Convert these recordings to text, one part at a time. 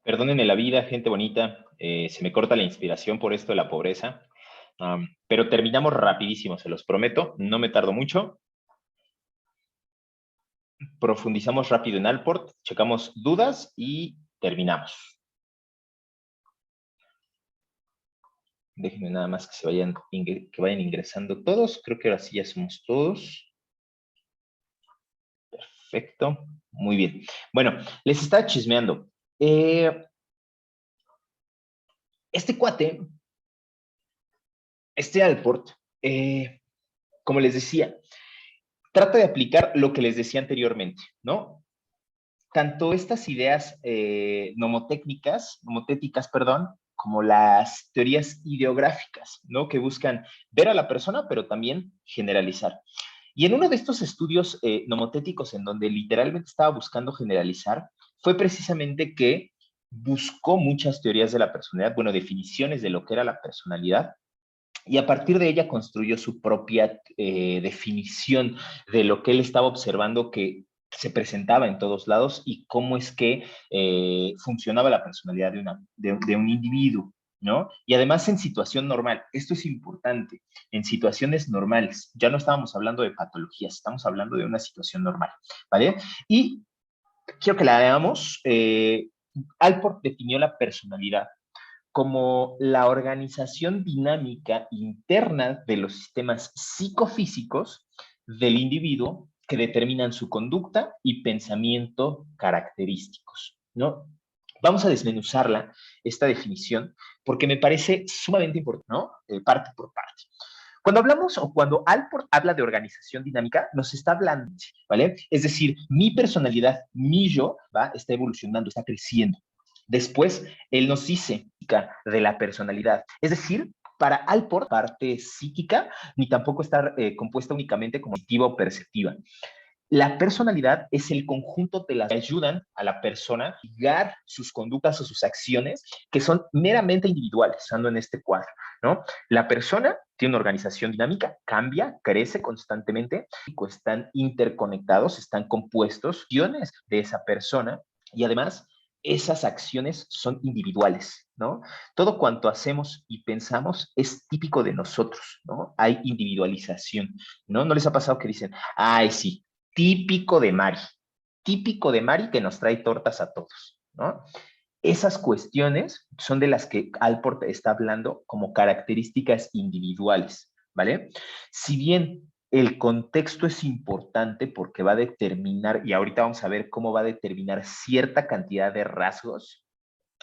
Perdónenme la vida, gente bonita. Se me corta la inspiración por esto de la pobreza. Pero terminamos rapidísimo, se los prometo. No me tardo mucho. Profundizamos rápido en Alport, checamos dudas y terminamos. Déjenme nada más que vayan ingresando todos. Creo que ahora sí ya somos todos. Perfecto. Muy bien. Bueno, les estaba chismeando. Este cuate, este Alport, como les decía, trata de aplicar lo que les decía anteriormente, ¿no? Tanto estas ideas nomotéticas, perdón, como las teorías ideográficas, ¿no? Que buscan ver a la persona, pero también generalizar. Y en uno de estos estudios nomotéticos en donde literalmente estaba buscando generalizar, fue precisamente que buscó muchas teorías de la personalidad, bueno, definiciones de lo que era la personalidad, y a partir de ella construyó su propia definición de lo que él estaba observando que se presentaba en todos lados y cómo es que funcionaba la personalidad de un individuo, ¿no? Y además en situación normal, esto es importante, en situaciones normales, ya no estábamos hablando de patologías, estamos hablando de una situación normal, ¿vale? Y quiero que la veamos. Alport definió la personalidad como la organización dinámica interna de los sistemas psicofísicos del individuo que determinan su conducta y pensamiento característicos, ¿no? Vamos a desmenuzarla, esta definición, porque me parece sumamente importante, ¿no? Parte por parte. Cuando hablamos o cuando Alport habla de organización dinámica, nos está hablando, ¿vale? Es decir, mi personalidad, mi yo, ¿va? Está evolucionando, está creciendo. Después, él nos dice de la personalidad. Es decir, para Alport, parte psíquica, ni tampoco está compuesta únicamente como positiva o perceptiva. La personalidad es el conjunto de las que ayudan a la persona a guiar sus conductas o sus acciones que son meramente individuales, usando en este cuadro, ¿no? La persona tiene una organización dinámica, cambia, crece constantemente, están interconectados, están compuestos, acciones de esa persona y además esas acciones son individuales, ¿no? Todo cuanto hacemos y pensamos es típico de nosotros, ¿no? Hay individualización, ¿no? ¿No les ha pasado que dicen, ay, sí, típico de Mari que nos trae tortas a todos, ¿no? Esas cuestiones son de las que Alport está hablando como características individuales, ¿vale? Si bien el contexto es importante porque va a determinar, y ahorita vamos a ver cómo va a determinar cierta cantidad de rasgos,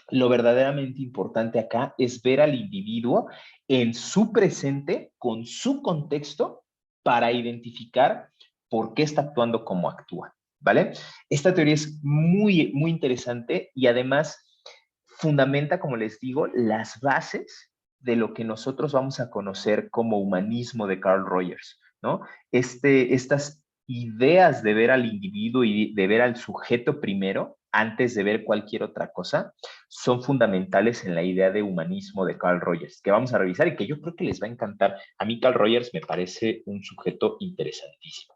lo verdaderamente importante acá es ver al individuo en su presente, con su contexto, para identificar por qué está actuando como actúa, ¿vale? Esta teoría es muy, muy interesante y además fundamenta, como les digo, las bases de lo que nosotros vamos a conocer como humanismo de Carl Rogers, ¿no? Estas ideas de ver al individuo y de ver al sujeto primero, antes de ver cualquier otra cosa, son fundamentales en la idea de humanismo de Carl Rogers, que vamos a revisar y que yo creo que les va a encantar. A mí Carl Rogers me parece un sujeto interesantísimo.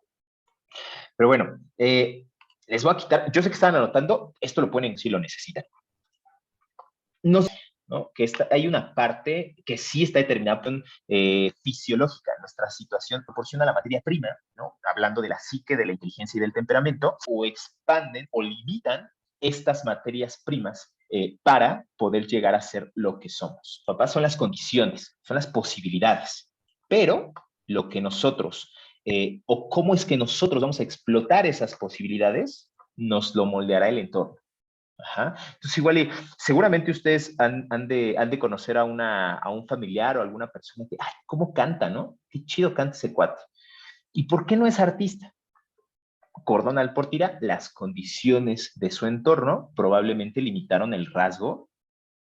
Pero bueno, les voy a quitar, yo sé que están anotando, esto lo ponen si lo necesitan. No, ¿no? Que hay una parte que sí está determinada fisiológica. Nuestra situación proporciona la materia prima, ¿no? Hablando de la psique, de la inteligencia y del temperamento, o expanden o limitan estas materias primas para poder llegar a ser lo que somos. Papás, son las condiciones, son las posibilidades, pero lo que nosotros, o cómo es que nosotros vamos a explotar esas posibilidades, nos lo moldeará el entorno. Ajá. Entonces, igual, seguramente ustedes han de conocer a un familiar o alguna persona que, ay, ¿cómo canta, no? Qué chido canta ese cuate. ¿Y por qué no es artista? Cordón Alportira, las condiciones de su entorno probablemente limitaron el rasgo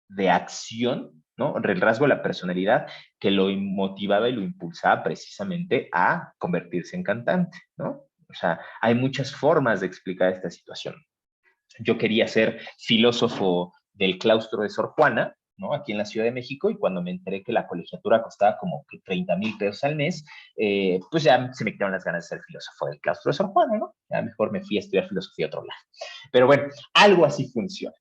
de acción, ¿no? El rasgo de la personalidad que lo motivaba y lo impulsaba precisamente a convertirse en cantante, ¿no? O sea, hay muchas formas de explicar esta situación. Yo quería ser filósofo del claustro de Sor Juana, ¿no? Aquí en la Ciudad de México, y cuando me enteré que la colegiatura costaba como 30,000 pesos al mes, pues ya se me quedaron las ganas de ser filósofo del claustro de Sor Juana, ¿no? Ya mejor me fui a estudiar filosofía a otro lado. Pero bueno, algo así funciona.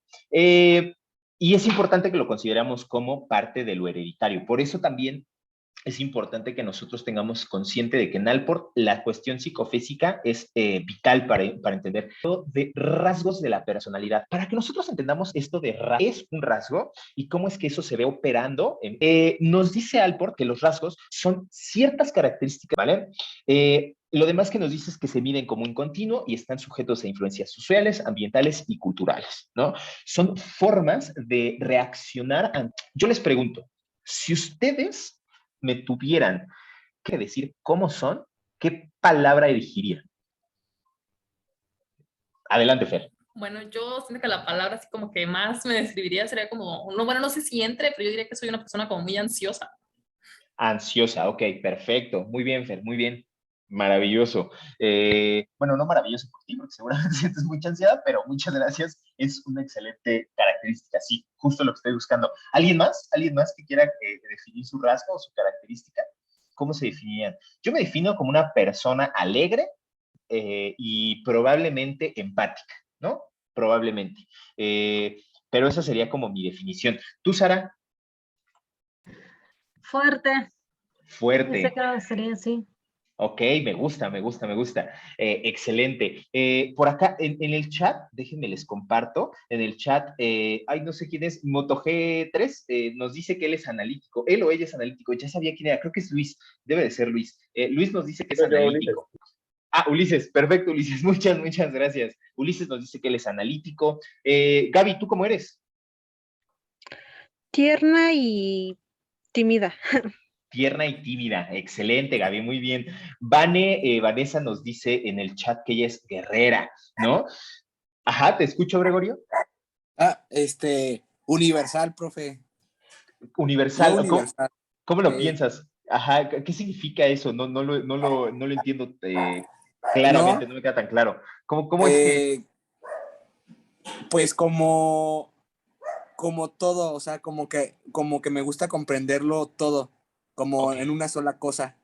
Y es importante que lo consideramos como parte de lo hereditario. Por eso también es importante que nosotros tengamos consciente de que en Alport la cuestión psicofísica es vital para entender de rasgos de la personalidad. Para que nosotros entendamos esto de es un rasgo y cómo es que eso se ve operando, nos dice Alport que los rasgos son ciertas características, ¿vale? Lo demás que nos dice es que se miden como un continuo y están sujetos a influencias sociales, ambientales y culturales, ¿no? Son formas de reaccionar. Yo les pregunto, si ustedes me tuvieran que decir cómo son, ¿qué palabra elegirían? Adelante, Fer. Bueno, yo siento que la palabra así como que más me describiría sería como, no, bueno, no sé si entre, pero yo diría que soy una persona como muy ansiosa. Ansiosa, ok, perfecto. Muy bien, Fer, muy bien. Maravilloso. Bueno, no maravilloso por ti, porque seguramente sientes mucha ansiedad, pero muchas gracias. Es una excelente característica, sí, justo lo que estoy buscando. ¿Alguien más? ¿Alguien más que quiera definir su rasgo o su característica? ¿Cómo se definirían? Yo me defino como una persona alegre, y probablemente empática, ¿no? Probablemente. Pero esa sería como mi definición. ¿Tú, Sara? Fuerte. Ese Fuerte. creo que sería así. Ok, me gusta, me gusta, me gusta. Excelente. Por acá en el chat, déjenme les comparto. En el chat, ay, no sé quién es, MotoG3, nos dice que él es analítico. Él o ella es analítico. Ya sabía quién era, creo que es Luis. Debe de ser Luis. Luis nos dice que es analítico. Ah, Ulises, perfecto, Ulises, muchas gracias. Ulises nos dice que él es analítico. Gaby, ¿tú cómo eres? Tierna y tímida. Tierna y tímida, excelente, Gaby, muy bien. Vanessa nos dice en el chat que ella es guerrera, ¿no? Ajá, ¿te escucho, Gregorio? Universal, profe. Universal, Yo universal. ¿cómo lo piensas? Ajá, ¿qué significa eso? No lo entiendo claramente, ¿No? no me queda tan claro. ¿Cómo es que? Pues como todo, o sea, como que me gusta comprenderlo todo, como Ok, en una sola cosa.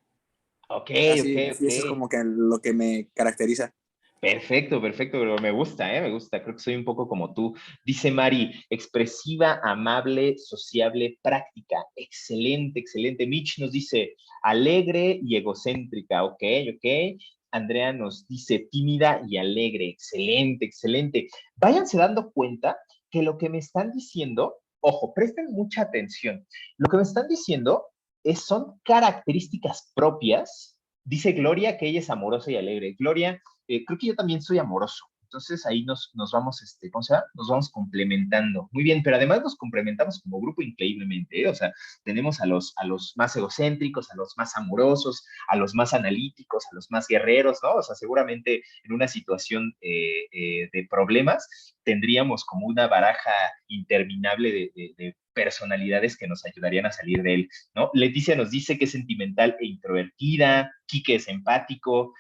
ok, ok, Así, ok. eso es como que lo que me caracteriza. Perfecto, perfecto, pero me gusta, me gusta. Creo que soy un poco como tú. Dice Mari, expresiva, amable, sociable, práctica. Excelente, excelente. Mitch nos dice alegre y egocéntrica. Ok, ok. Andrea nos dice tímida y alegre. Excelente, excelente. Váyanse dando cuenta que lo que me están diciendo, ojo, presten mucha atención. Lo que me están diciendo son características propias. Dice Gloria que ella es amorosa y alegre. Gloria, creo que yo también soy amoroso. Entonces ahí nos vamos, ¿cómo se llama? Nos vamos complementando. Muy bien, pero además nos complementamos como grupo increíblemente, ¿eh? O sea, tenemos a los más egocéntricos, a los más amorosos, a los más analíticos, a los más guerreros, ¿no? O sea, seguramente en una situación de problemas tendríamos como una baraja interminable de personalidades que nos ayudarían a salir de él, ¿no? Leticia nos dice que es sentimental e introvertida, Quique es empático,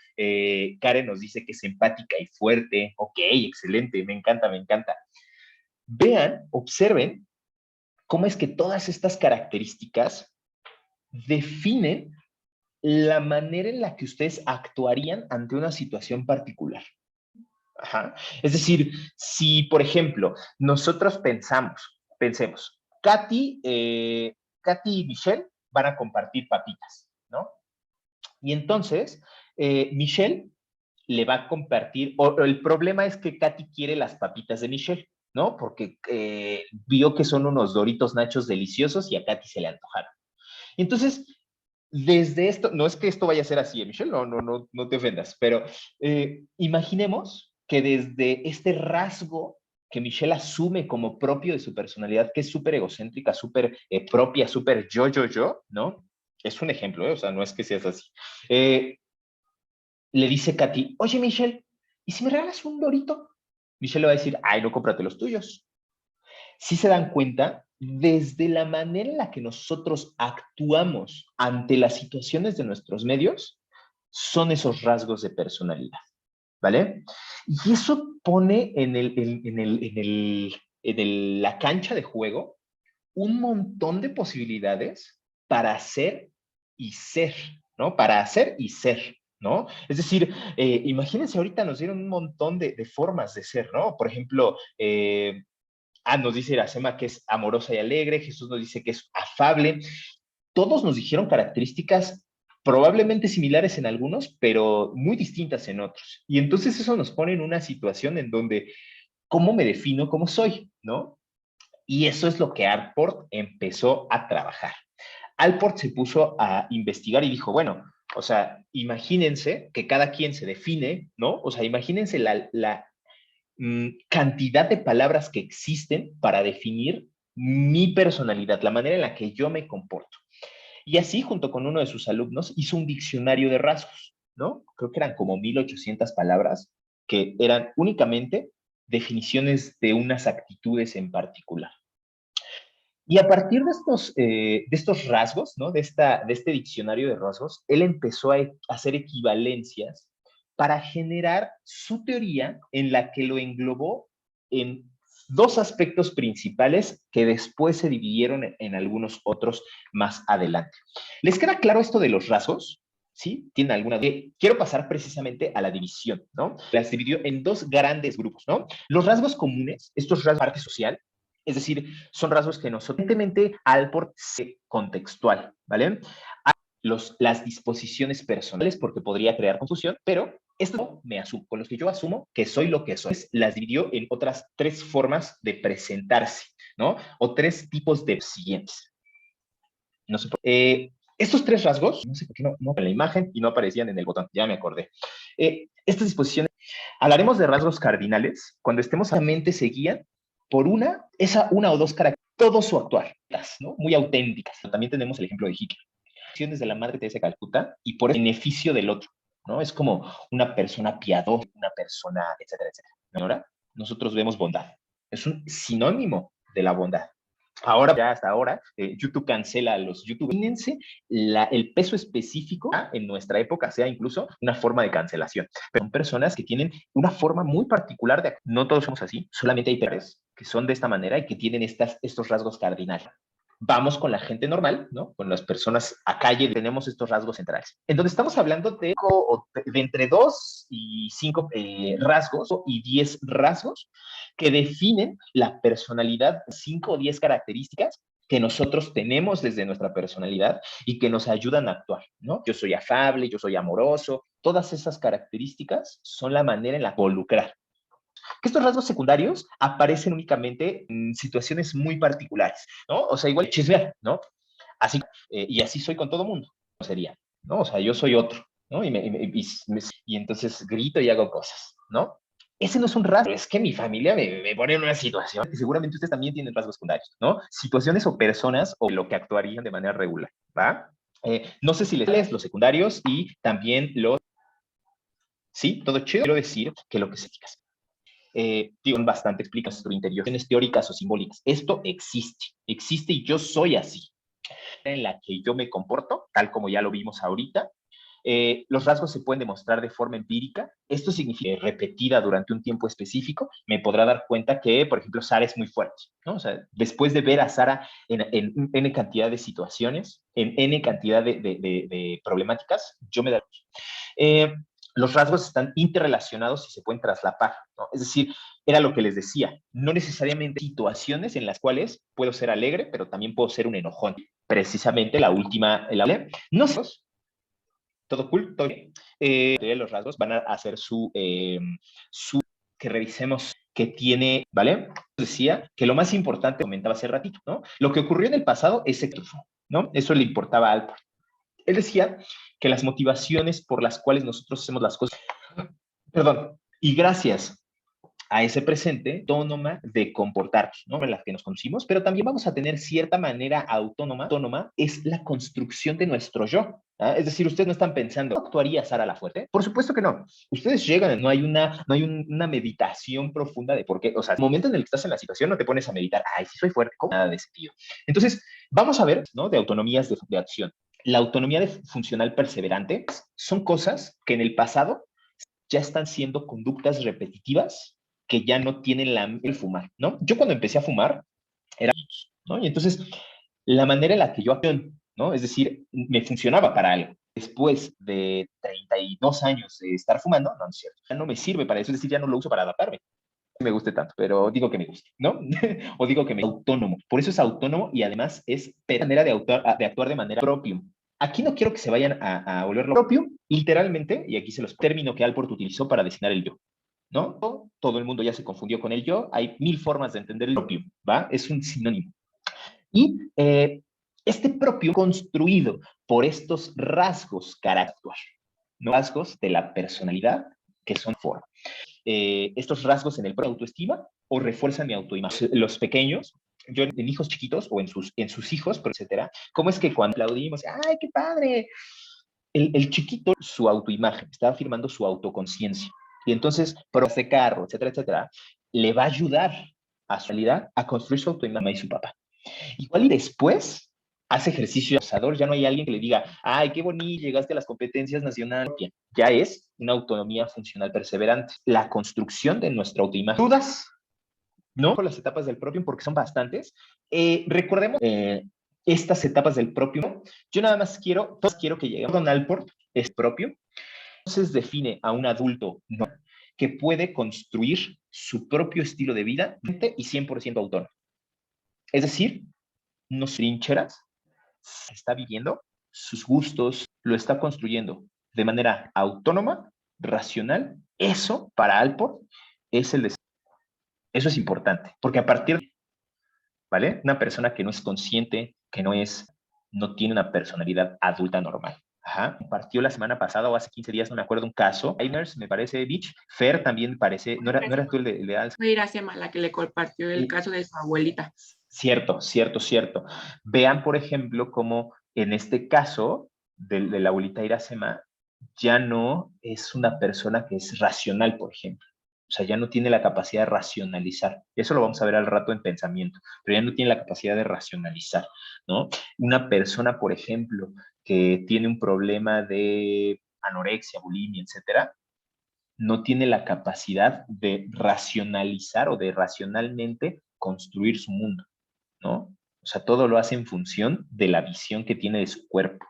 Karen nos dice que es empática y fuerte. Ok, excelente, me encanta, me encanta. Vean, observen cómo es que todas estas características definen la manera en la que ustedes actuarían ante una situación particular. Ajá. Es decir, si, por ejemplo, nosotros pensemos, Katy y Michelle van a compartir papitas, ¿no? Y entonces, Michelle le va a compartir, o el problema es que Katy quiere las papitas de Michelle, ¿no? Porque vio que son unos Doritos Nachos deliciosos y a Katy se le antojaron. Y entonces, desde esto, no es que esto vaya a ser así, Michelle, no te ofendas, pero imaginemos que desde este rasgo que Michelle asume como propio de su personalidad, que es súper egocéntrica, súper propia, súper yo, ¿no? Es un ejemplo, ¿eh? O sea, no es que seas así. Le dice Katy, oye Michelle, ¿y si me regalas un dorito? Michelle le va a decir, ay, no, cómprate los tuyos. Si se dan cuenta, desde la manera en la que nosotros actuamos ante las situaciones de nuestros medios, son esos rasgos de personalidad, ¿vale? Y eso pone la cancha de juego un montón de posibilidades para hacer y ser, ¿no? Para hacer y ser, ¿no? Es decir, imagínense, ahorita nos dieron un montón de formas de ser, ¿no? Por ejemplo, Nos dice Iracema que es amorosa y alegre, Jesús nos dice que es afable. Todos nos dijeron características probablemente similares en algunos, pero muy distintas en otros. Y entonces eso nos pone en una situación en donde, ¿cómo me defino cómo soy? ¿No? Y eso es lo que Alport empezó a trabajar. Alport se puso a investigar y dijo, bueno, o sea, imagínense que cada quien se define, ¿no? O sea, imagínense la cantidad de palabras que existen para definir mi personalidad, la manera en la que yo me comporto. Y así, junto con uno de sus alumnos, hizo un diccionario de rasgos, ¿no? Creo que eran como 1800 palabras, que eran únicamente definiciones de unas actitudes en particular. Y a partir de estos rasgos, ¿no? de este diccionario de rasgos, él empezó a hacer equivalencias para generar su teoría en la que lo englobó en dos aspectos principales que después se dividieron en algunos otros más adelante. ¿Les queda claro esto de los rasgos? ¿Sí? ¿Tienen alguna duda? Quiero pasar precisamente a la división, ¿no? Las dividió en dos grandes grupos, ¿no? Los rasgos comunes, estos rasgos de parte social, es decir, son rasgos que nosotros, evidentemente, Alport se contextual, ¿vale? Las disposiciones personales, porque podría crear confusión, pero esto me asumo, con los que yo asumo que soy lo que soy. Las dividió en otras tres formas de presentarse, ¿no? O tres tipos de siguientes. No sé, estos tres rasgos, no sé por qué no en la imagen y no aparecían en el botón, ya me acordé. Estas disposiciones, hablaremos de rasgos cardinales cuando estemos a mente se guían por una o dos características, todo su actuar, ¿no? Muy auténticas. También tenemos el ejemplo de Hitler. Acciones de la Madre Teresa de Calcuta y por el beneficio del otro, ¿no? Es como una persona piadosa, una persona, etcétera, etcétera. Ahora, nosotros vemos bondad. Es un sinónimo de la bondad. Ahora, ya hasta ahora, YouTube cancela a los youtubers. Imagínense el peso específico en nuestra época, sea incluso una forma de cancelación. Pero son personas que tienen una forma muy particular de... No todos somos así, solamente hay personas que son de esta manera y que tienen estos rasgos cardinales. Vamos con la gente normal, ¿no? Con las personas a calle, tenemos estos rasgos centrales. En donde estamos hablando de entre 2 y 5 rasgos y 10 rasgos que definen la personalidad, 5 o 10 características que nosotros tenemos desde nuestra personalidad y que nos ayudan a actuar, ¿no? Yo soy afable, yo soy amoroso, todas esas características son la manera en la que involucrar. Que estos rasgos secundarios aparecen únicamente en situaciones muy particulares, ¿no? O sea, igual chismear, ¿no? Así, y así soy con todo mundo, sería, ¿no? O sea, yo soy otro, ¿no? Y entonces grito y hago cosas, ¿no? Ese no es un rasgo, es que mi familia me pone en una situación que seguramente ustedes también tienen rasgos secundarios, ¿no? Situaciones o personas o lo que actuarían de manera regular, ¿va? No sé si les lees los secundarios y también los... Sí, todo chido. Quiero decir que lo que se diga digo, bastante explica sobre interiores teóricas o simbólicas. Esto existe y yo soy así. En la que yo me comporto, tal como ya lo vimos ahorita, los rasgos se pueden demostrar de forma empírica. Esto significa que repetida durante un tiempo específico, me podrá dar cuenta que, por ejemplo, Sara es muy fuerte, ¿no? O sea, después de ver a Sara en N cantidad de situaciones, en N cantidad de problemáticas, yo me daré. Los rasgos están interrelacionados y se pueden traslapar, ¿no? Es decir, era lo que les decía, no necesariamente situaciones en las cuales puedo ser alegre, pero también puedo ser un enojón. Precisamente la última, no sé, todo cool, todo bien. Los rasgos van a hacer que revisemos que tiene, ¿vale? Decía que lo más importante, comentaba hace ratito, ¿no? Lo que ocurrió en el pasado es secreto, ¿no? Eso le importaba a Alport. Él decía que las motivaciones por las cuales nosotros hacemos las cosas, perdón, y gracias a ese presente autónoma de comportarnos, ¿no? En la que nos conocimos, pero también vamos a tener cierta manera autónoma, es la construcción de nuestro yo. ¿Ah? Es decir, ustedes no están pensando, ¿cómo actuaría Sara la Fuerte? Por supuesto que no. Ustedes llegan, no hay una meditación profunda de por qué, o sea, el momento en el que estás en la situación no te pones a meditar, ay, sí soy fuerte, ¿cómo? Nada de sentido. Entonces, vamos a ver, ¿no? De autonomías de acción. La autonomía funcional perseverante son cosas que en el pasado ya están siendo conductas repetitivas que ya no tienen el fumar, ¿no? Yo cuando empecé a fumar era, ¿no? Y entonces la manera en la que yo acciono, ¿no? Es decir, me funcionaba para algo. Después de 32 años de estar fumando, no es cierto, ya no me sirve para eso, es decir, ya no lo uso para adaptarme. me guste tanto, pero digo que me guste, ¿no? O digo que me autónomo. Por eso es autónomo y además es manera de actuar de manera propia. Aquí no quiero que se vayan a volverlo propio, literalmente, y aquí se los término que Alport utilizó para designar el yo, ¿no? Todo el mundo ya se confundió con el yo, hay 1000 formas de entender el propio, ¿va? Es un sinónimo. Y este propio construido por estos rasgos característicos, ¿no? Rasgos de la personalidad que son forma. Estos rasgos en el propio autoestima o refuerzan mi autoimagen. Los pequeños, yo en hijos chiquitos o en sus hijos, etcétera, ¿cómo es que cuando aplaudimos, ¡ay, qué padre! El chiquito, su autoimagen, está afirmando su autoconciencia. Y entonces, por de carro, etcétera, etcétera, le va a ayudar a su realidad a construir su autoimagen y su papá. Igual y después hace ejercicio asador, ya no hay alguien que le diga, ay, qué bonito, llegaste a las competencias nacionales. Ya es una autonomía funcional perseverante. La construcción de nuestra autoimagen. ¿Dudas? ¿No? Por las etapas del propio, porque son bastantes. Recordemos estas etapas del propio. Yo nada más quiero que lleguemos. Don Alport es propio. Entonces define a un adulto no, que puede construir su propio estilo de vida y 100% autónomo. Es decir, no se trincheras, está viviendo sus gustos, lo está construyendo de manera autónoma, racional. Eso, para Alport, es el deseo. Eso es importante, porque a partir de, ¿vale? Una persona que no es consciente, que no tiene una personalidad adulta normal. Ajá. Partió la semana pasada o hace 15 días, no me acuerdo, un caso. Einers, me parece, Beach. Fer también parece, no era tú el de Alzheimer. Fue Iracema la que le compartió el caso de su abuelita. Cierto. Vean, por ejemplo, cómo en este caso de la abuelita Iracema ya no es una persona que es racional, por ejemplo. O sea, ya no tiene la capacidad de racionalizar. Eso lo vamos a ver al rato en pensamiento, pero ya no tiene la capacidad de racionalizar, ¿no? Una persona, por ejemplo, que tiene un problema de anorexia, bulimia, etcétera, no tiene la capacidad de racionalizar o de racionalmente construir su mundo, ¿no? O sea, todo lo hace en función de la visión que tiene de su cuerpo.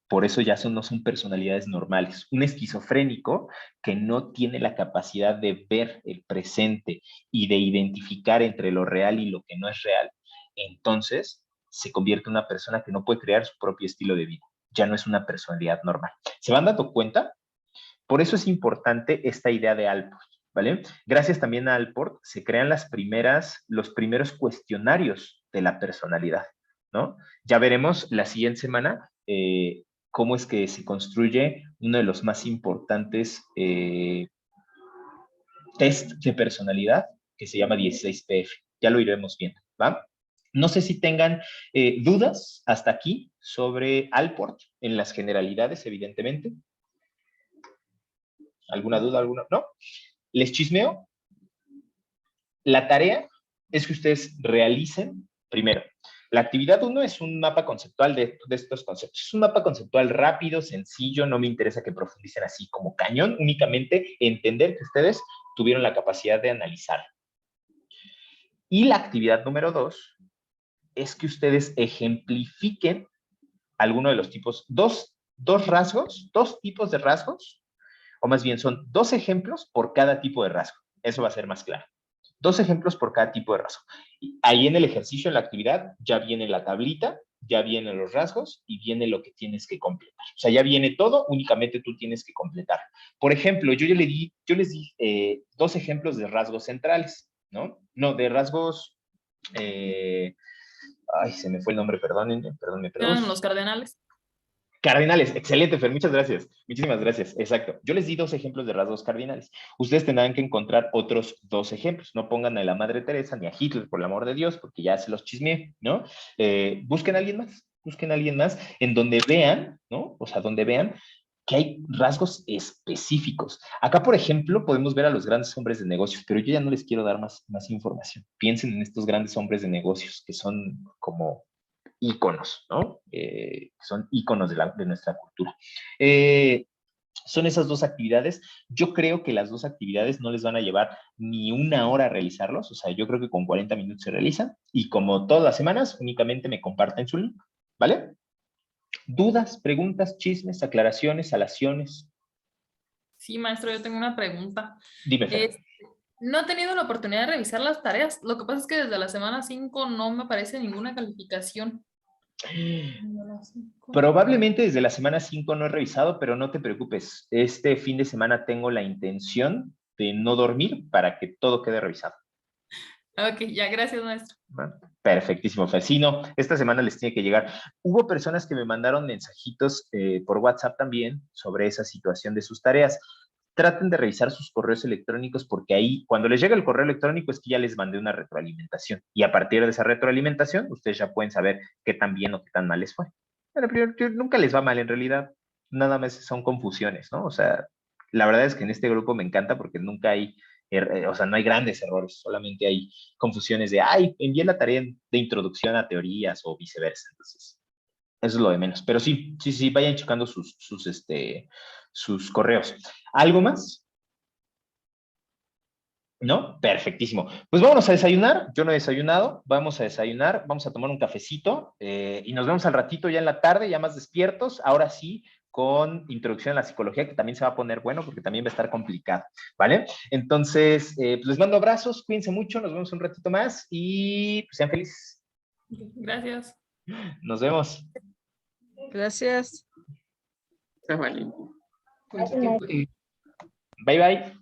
Por eso ya no son personalidades normales. Un esquizofrénico que no tiene la capacidad de ver el presente y de identificar entre lo real y lo que no es real, entonces se convierte en una persona que no puede crear su propio estilo de vida. Ya no es una personalidad normal. ¿Se van dando cuenta? Por eso es importante esta idea de Alport, ¿vale? Gracias también a Alport se crean los primeros cuestionarios de la personalidad, ¿no? Ya veremos la siguiente semana cómo es que se construye uno de los más importantes test de personalidad que se llama 16PF. Ya lo iremos viendo, ¿va? No sé si tengan dudas hasta aquí sobre Alport en las generalidades, evidentemente. ¿Alguna duda? ¿Alguna? ¿No? Les chismeo. La tarea es que ustedes realicen, primero, la actividad 1 es un mapa conceptual de estos conceptos. Es un mapa conceptual rápido, sencillo, no me interesa que profundicen así como cañón, únicamente entender que ustedes tuvieron la capacidad de analizar. Y la actividad número 2 es que ustedes ejemplifiquen alguno de los tipos, dos tipos de rasgos, o más bien son 2 ejemplos por cada tipo de rasgo. Eso va a ser más claro. 2 ejemplos por cada tipo de rasgo. Ahí en el ejercicio, en la actividad, ya viene la tablita, ya vienen los rasgos y viene lo que tienes que completar. O sea, ya viene todo, únicamente tú tienes que completar. Por ejemplo, yo les di 2 ejemplos de rasgos centrales, ¿no? No, de rasgos... ay, se me fue el nombre, perdón. Los cardenales. Cardinales, excelente, Fer, muchas gracias. Muchísimas gracias, exacto. Yo les di 2 ejemplos de rasgos cardinales. Ustedes tendrán que encontrar otros 2 ejemplos. No pongan a la Madre Teresa ni a Hitler, por el amor de Dios, porque ya se los chismeé, ¿no? Busquen a alguien más en donde vean, ¿no? O sea, donde vean que hay rasgos específicos. Acá, por ejemplo, podemos ver a los grandes hombres de negocios, pero yo ya no les quiero dar más información. Piensen en estos grandes hombres de negocios que son como íconos, ¿no? Son íconos de nuestra cultura. Son esas 2 actividades. Yo creo que las 2 actividades no les van a llevar ni 1 hora a realizarlos. O sea, yo creo que con 40 minutos se realizan. Y como todas las semanas, únicamente me comparten su link, ¿vale? ¿Dudas, preguntas, chismes, aclaraciones, alaciones? Sí, maestro, yo tengo una pregunta. Dime, Fer. No he tenido la oportunidad de revisar las tareas. Lo que pasa es que desde la semana 5 no me aparece ninguna calificación. Probablemente desde la semana 5 no he revisado, pero no te preocupes. Este fin de semana tengo la intención de no dormir para que todo quede revisado. Ok, ya, gracias, maestro. Bueno, perfectísimo, Fer. Sí, no, esta semana les tiene que llegar. Hubo personas que me mandaron mensajitos por WhatsApp también sobre esa situación de sus tareas. Traten de revisar sus correos electrónicos porque ahí, cuando les llega el correo electrónico, es que ya les mandé una retroalimentación. Y a partir de esa retroalimentación, ustedes ya pueden saber qué tan bien o qué tan mal les fue. Bueno, pero nunca les va mal en realidad. Nada más son confusiones, ¿no? O sea, la verdad es que en este grupo me encanta porque nunca hay, o sea, no hay grandes errores, solamente hay confusiones de, ay, envié la tarea de introducción a teorías o viceversa. Entonces, eso es lo de menos. Pero sí, sí, sí, vayan checando sus correos. ¿Algo más? ¿No? Perfectísimo. Pues vámonos a desayunar. Yo no he desayunado. Vamos a desayunar, vamos a tomar un cafecito y nos vemos al ratito ya en la tarde, ya más despiertos. Ahora sí, con introducción a la psicología, que también se va a poner bueno porque también va a estar complicado, ¿vale? Entonces, pues les mando abrazos, cuídense mucho, nos vemos un ratito más y pues, sean felices. Gracias. Nos vemos. Gracias. Está vale. Bye, bye.